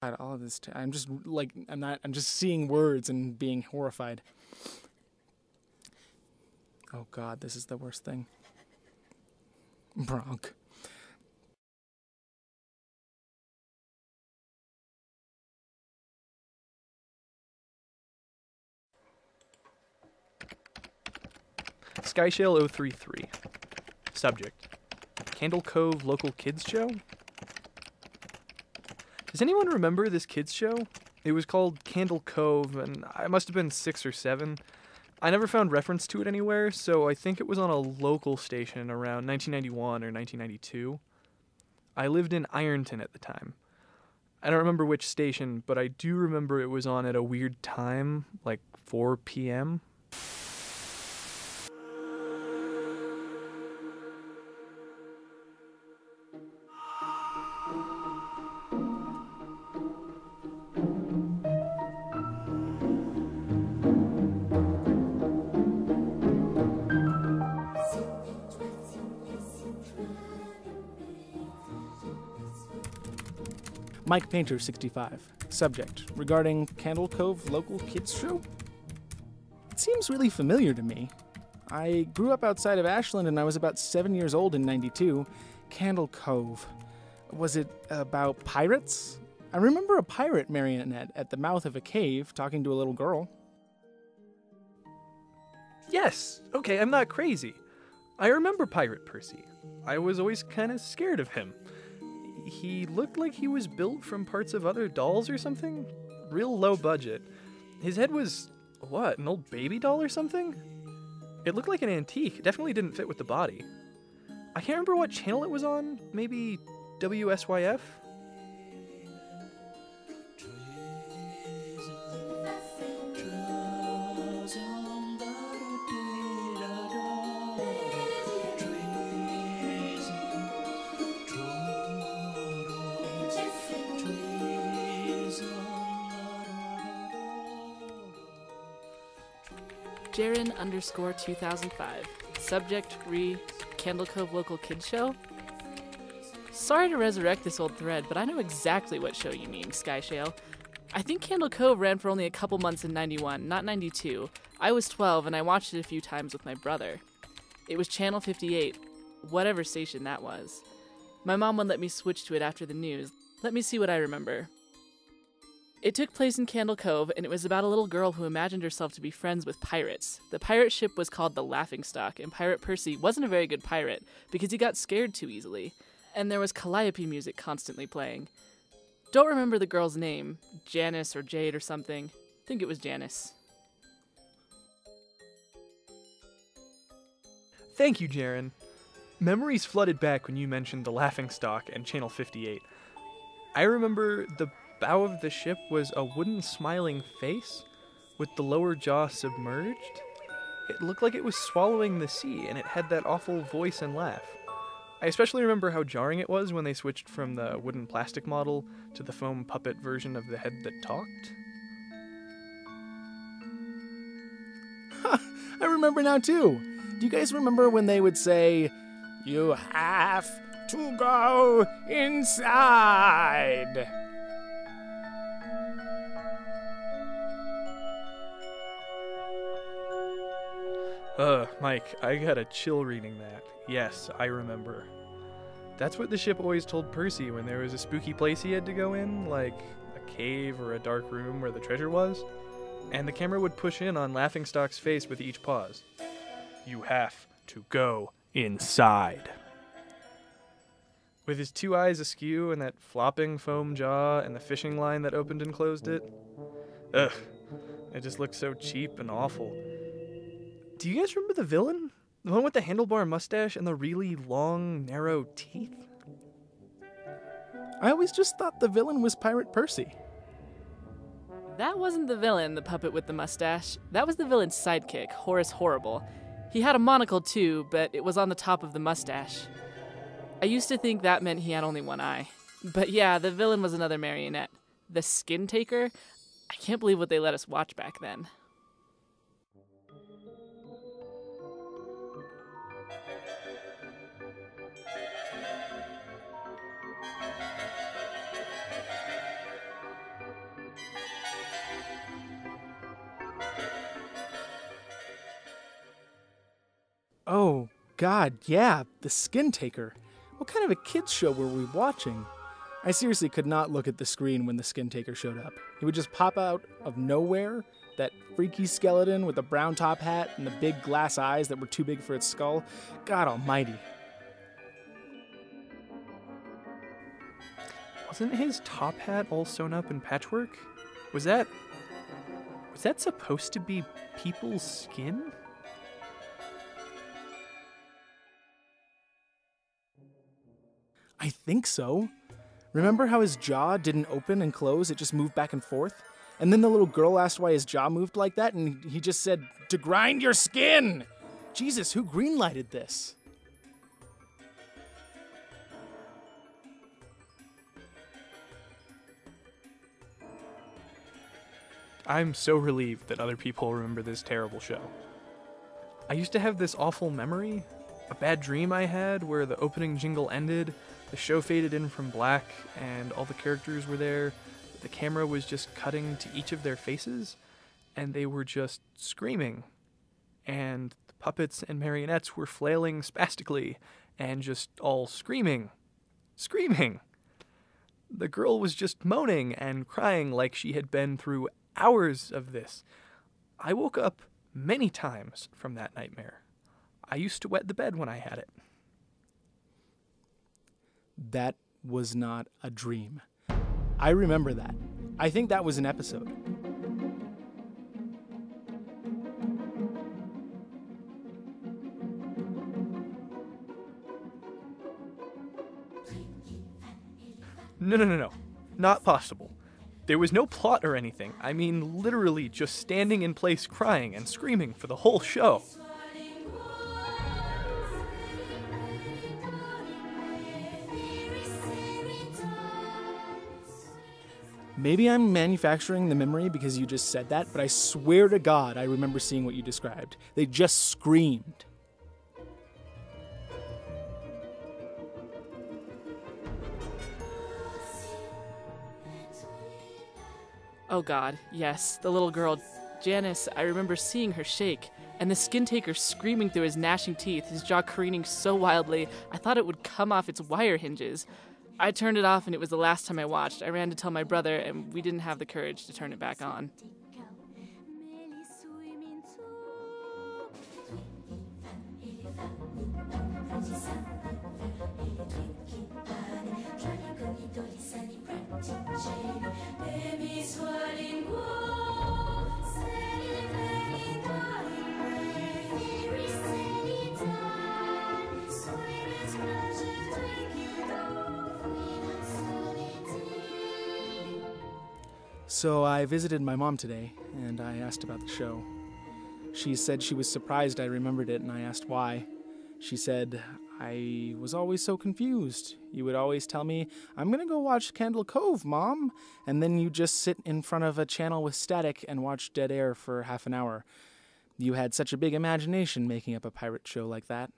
God, all of this, I'm just like, I'm just seeing words and being horrified. Oh God, this is the worst thing. Bronk. Skyshale 033. Subject: Candle Cove Local Kids Show? Does anyone remember this kids show? It was called Candle Cove, and I must have been 6 or 7. I never found reference to it anywhere, so I think it was on a local station around 1991 or 1992. I lived in Ironton at the time. I don't remember which station, but I do remember it was on at a weird time, like 4 p.m. Mike Painter, 65. Subject: regarding Candle Cove Local Kids Show? It seems really familiar to me. I grew up outside of Ashland and I was about 7 years old in 92. Candle Cove. Was it about pirates? I remember a pirate marionette at the mouth of a cave talking to a little girl. Yes! Okay, I'm not crazy. I remember Pirate Percy. I was always kind of scared of him. He looked like he was built from parts of other dolls or something? Real low budget. His head was, what, an old baby doll or something? It looked like an antique. It definitely didn't fit with the body. I can't remember what channel it was on. Maybe WSYF? Jaren_2005. Subject: Candle Cove Local Kids Show? Sorry to resurrect this old thread, but I know exactly what show you mean, Skyshale. I think Candle Cove ran for only a couple months in 91, not 92. I was 12 and I watched it a few times with my brother. It was Channel 58, whatever station that was. My mom would let me switch to it after the news. Let me see what I remember. It took place in Candle Cove, and it was about a little girl who imagined herself to be friends with pirates. The pirate ship was called the Laughingstock, and Pirate Percy wasn't a very good pirate because he got scared too easily. And there was calliope music constantly playing. Don't remember the girl's name, Janice or Jade or something. I think it was Janice. Thank you, Jaren. Memories flooded back when you mentioned the Laughingstock and Channel 58. I remember the bow of the ship was a wooden smiling face with the lower jaw submerged. It looked like it was swallowing the sea, and it had that awful voice and laugh. I especially remember how jarring it was when they switched from the wooden plastic model to the foam puppet version of the head that talked. I remember now too. Do you guys remember when they would say, "You have to go inside"? Mike, I got a chill reading that. Yes, I remember. That's what the ship always told Percy when there was a spooky place he had to go in, like a cave or a dark room where the treasure was. And the camera would push in on Laughingstock's face with each pause. You have to go inside. With his 2 eyes askew and that flopping foam jaw and the fishing line that opened and closed it. Ugh, it just looked so cheap and awful. Do you guys remember the villain? The one with the handlebar mustache and the really long, narrow teeth? I always just thought the villain was Pirate Percy. That wasn't the villain, the puppet with the mustache. That was the villain's sidekick, Horace Horrible. He had a monocle too, but it was on the top of the mustache. I used to think that meant he had only one eye. But yeah, the villain was another marionette. The Skin Taker? I can't believe what they let us watch back then. Oh, God, yeah, the Skin Taker. What kind of a kids show were we watching? I seriously could not look at the screen when the Skin Taker showed up. He would just pop out of nowhere, that freaky skeleton with the brown top hat and the big glass eyes that were too big for its skull. God almighty. Wasn't his top hat all sewn up in patchwork? Was that supposed to be people's skin? I think so. Remember how his jaw didn't open and close, it just moved back and forth? And then the little girl asked why his jaw moved like that, and he just said, "To grind your skin!" Jesus, who greenlighted this? I'm so relieved that other people remember this terrible show. I used to have this awful memory, a bad dream I had where the opening jingle ended, the show faded in from black, and all the characters were there. The camera was just cutting to each of their faces, and they were just screaming. And the puppets and marionettes were flailing spastically, and just all screaming. Screaming! The girl was just moaning and crying like she had been through hours of this. I woke up many times from that nightmare. I used to wet the bed when I had it. That was not a dream. I remember that. I think that was an episode. No. Not possible. There was no plot or anything. I mean, literally just standing in place crying and screaming for the whole show. Maybe I'm manufacturing the memory because you just said that, but I swear to God I remember seeing what you described. They just screamed. Oh God, yes, the little girl, Janice, I remember seeing her shake, and the Skin Taker screaming through his gnashing teeth, his jaw careening so wildly, I thought it would come off its wire hinges. I turned it off and it was the last time I watched. I ran to tell my brother and we didn't have the courage to turn it back on. So I visited my mom today, and I asked about the show. She said she was surprised I remembered it, and I asked why. She said, "I was always so confused. You would always tell me, 'I'm gonna go watch Candle Cove, Mom,' and then you just sit in front of a channel with static and watch dead air for half an hour. You had such a big imagination making up a pirate show like that."